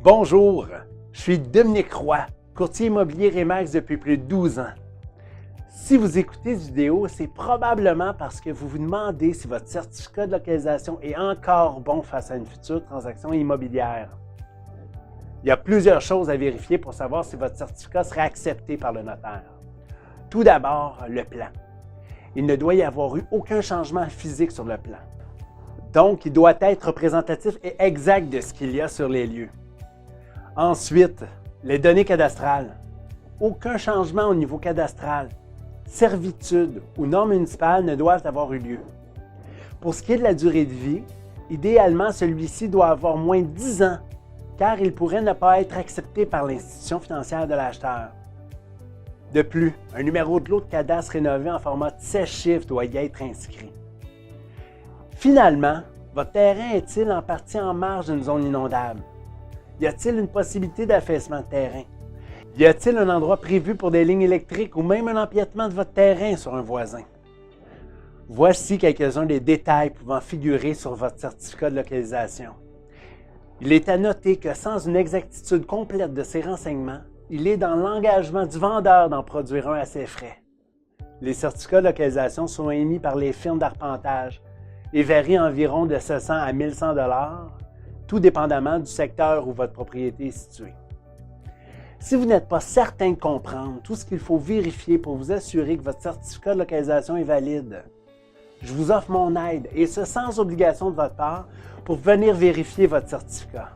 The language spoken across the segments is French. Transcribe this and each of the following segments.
Bonjour, je suis Dominique Roy, courtier immobilier RE/MAX depuis plus de 12 ans. Si vous écoutez cette vidéo, c'est probablement parce que vous vous demandez si votre certificat de localisation est encore bon face à une future transaction immobilière. Il y a plusieurs choses à vérifier pour savoir si votre certificat serait accepté par le notaire. Tout d'abord, le plan. Il ne doit y avoir eu aucun changement physique sur le plan. Donc, il doit être représentatif et exact de ce qu'il y a sur les lieux. Ensuite, les données cadastrales. Aucun changement au niveau cadastral, servitude ou normes municipales ne doivent avoir eu lieu. Pour ce qui est de la durée de vie, idéalement, celui-ci doit avoir moins de 10 ans, car il pourrait ne pas être accepté par l'institution financière de l'acheteur. De plus, un numéro de lot de cadastre rénové en format de 16 chiffres doit y être inscrit. Finalement, votre terrain est-il en partie en marge d'une zone inondable? Y a-t-il une possibilité d'affaissement de terrain? Y a-t-il un endroit prévu pour des lignes électriques ou même un empiètement de votre terrain sur un voisin? Voici quelques-uns des détails pouvant figurer sur votre certificat de localisation. Il est à noter que sans une exactitude complète de ces renseignements, il est dans l'engagement du vendeur d'en produire un à ses frais. Les certificats de localisation sont émis par les firmes d'arpentage et varient environ de 700 à 1100 $, tout dépendamment du secteur où votre propriété est située. Si vous n'êtes pas certain de comprendre tout ce qu'il faut vérifier pour vous assurer que votre certificat de localisation est valide, je vous offre mon aide, et ce sans obligation de votre part, pour venir vérifier votre certificat.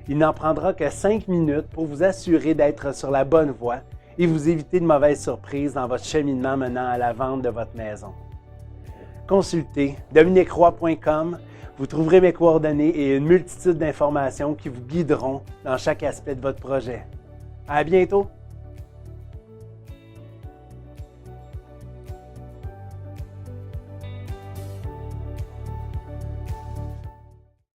Il n'en prendra que 5 minutes pour vous assurer d'être sur la bonne voie et vous éviter de mauvaises surprises dans votre cheminement menant à la vente de votre maison. Consultez dominiqueroy.com, vous trouverez mes coordonnées et une multitude d'informations qui vous guideront dans chaque aspect de votre projet. À bientôt!